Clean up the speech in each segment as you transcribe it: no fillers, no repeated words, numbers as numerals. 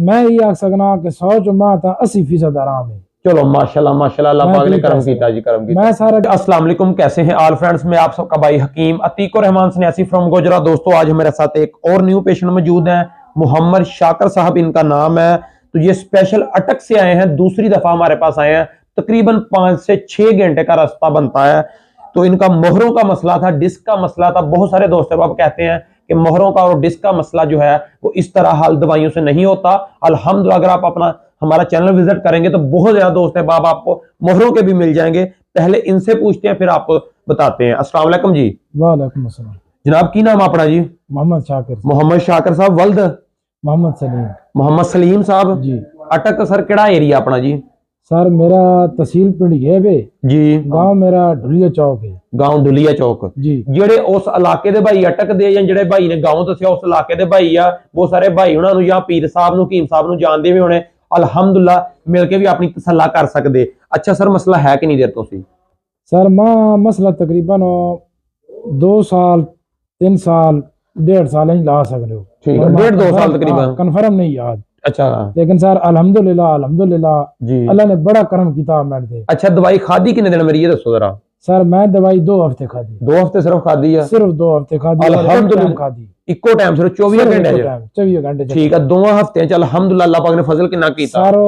मैं ये आख सकना कि 100 जुम्मा था 80% आराम है। चलो माशाल्लाह अल्लाह पाक ने करम कीता जी, करम कीता। मैं सारा अस्सलाम वालेकुम, कैसे हैं ऑल फ्रेंड्स। मैं आप सबका भाई हकीम अतीक रहमान सन्यासी फ्रॉम गुजरात। दोस्तों आज हमारे साथ एक और न्यू पेशेंट मौजूद हैं, मोहम्मद शाकर साहब इनका नाम है। तो ये स्पेशल अटक से आए हैं, दूसरी दफा हमारे पास आए हैं। तकरीबन 5 से 6 घंटे का रास्ता बनता है। तो इनका मोहरों का मसला था, डिस्क का मसला था। बहुत सारे दोस्त अब कहते हैं कि मोहरों का और डिस्क का मसला जो है वो इस तरह हल दवाइयों से नहीं होता। अल्हम्दुलिल्लाह अगर आप अपना हमारा चैनल विजिट करेंगे तो बहुत ज्यादा दोस्त है बाब आपको मोहरों के भी मिल जाएंगे। पहले इनसे पूछते हैं फिर आपको बताते हैं। अस्सलाम वालेकुम जी। वालेकुम अस्सलाम। जनाब की नाम अपना जी? मोहम्मद शाकिर। मोहम्मद शाकिर साहब वल्द मोहम्मद सलीम। मोहम्मद सलीम साहब जी। अटक सर केड़ा एरिया अपना जी? सर मेरा तहसील पिंड है वे जी। गांव मेरा ढुलिया चौक है। गांव ढुलिया चौक जी। ਜਿਹੜੇ ਉਸ ਇਲਾਕੇ ਦੇ ਭਾਈ ਅਟਕ ਦੇ ਜਾਂ ਜਿਹੜੇ ਭਾਈ ਨੇ ਗਾਉਂ ਦੱਸਿਆ ਉਸ ਇਲਾਕੇ ਦੇ ਭਾਈ ਆ ਬਹੁਤ ਸਾਰੇ ਭਾਈ ਉਹਨਾਂ ਨੂੰ ਜਾਂ ਪੀਰ ਸਾਹਿਬ ਨੂੰ ਹਕੀਮ ਸਾਹਿਬ ਨੂੰ ਜਾਣਦੇ ਵੀ ਹੋਣੇ। ਅਲਹਮਦੁਲਿਲਾ ਮਿਲ ਕੇ ਵੀ ਆਪਣੀ ਤਸੱਲਾ ਕਰ ਸਕਦੇ। ਅੱਛਾ ਸਰ ਮਸਲਾ ਹੈ ਕਿੰਨੀ ਦੇਰ ਤੋਂ ਸੀ? सर मां मसला तकरीबन 2 साल 3 साल 1.5 साल ही ला सकते हो। ठीक है, 1.5-2 साल तकरीबन कंफर्म नहीं याद। अच्छा लेकिन सर अल्हम्दुलिल्लाह जी। अल्लाह ने बड़ा करम किया मेरे ते। अच्छा दवाई खादी कितने दिन मेरी ये दसो जरा। सर मैं दवाई 2 हफ्ते खादी। 2 हफ्ते सिर्फ खादी है? सिर्फ 2 हफ्ते खादी। अल्हम्दुलिल्लाह खादी इको टाइम सिर्फ 24 घंटे 24 घंटे। ठीक है, 2 हफ्ते च अल्हम्दुलिल्लाह अल्लाह पाक ने फजल कितना कीता। सर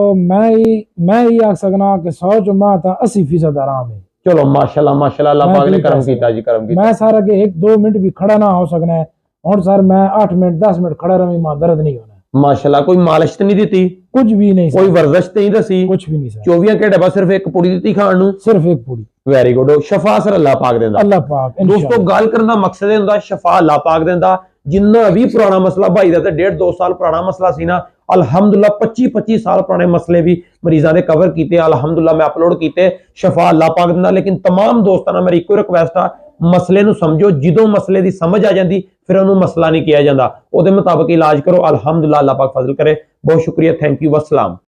मैं ही आख सकना कि 100 जुम्मा था 80% आराम है। चलो माशाल्लाह अल्लाह पाक ने करम कीता जी, करम कीता। मैं सारा के 1-2 मिनट भी खड़ा ना हो सकना है और सर मैं 8 मिनट 10 मिनट खड़ा रही मां दर्द नहीं होना। माशाल्लाह कोई मालिश तो नहीं दी? कुछ भी नहीं सर। कोई वर्जिश तो नहीं दसी? कुछ भी नहीं सर। 24 घंटे बस सिर्फ एक पुड़ी दी खाण नू? सिर्फ एक पूरी। Very good. शफा सर अल्लाह पाक देंदा। अल्लाह पाक दोस्तों गल करन दा मकसद ये हुंदा शफा अल्लाह पाक देंदा। जिन्ना भी पुराना मसला भाई दा ते 1.5-2 साल पुराना मसला सी ना, अल्हम्दुलिल्लाह 25-25 साल पुराने मसले भी मरीजां दे कवर कीते। अल्हम्दुलिल्लाह मैं अपलोड कीते। शफा अल्लाह पाक देंदा। लेकिन तमाम दोस्तां नाल मेरी इक्को रिक्वेस्ट आ, मसले नू समझो, जिदों मसले दी समझ आ जांदी फिर उहनू मसला नहीं किया जांदा, ओदे मुताबिक इलाज करो। अल्हम्दुलिल्लाह अल्लाह पाक फजल करे। बहुत शुक्रिया, थैंक यू, वस्सलाम।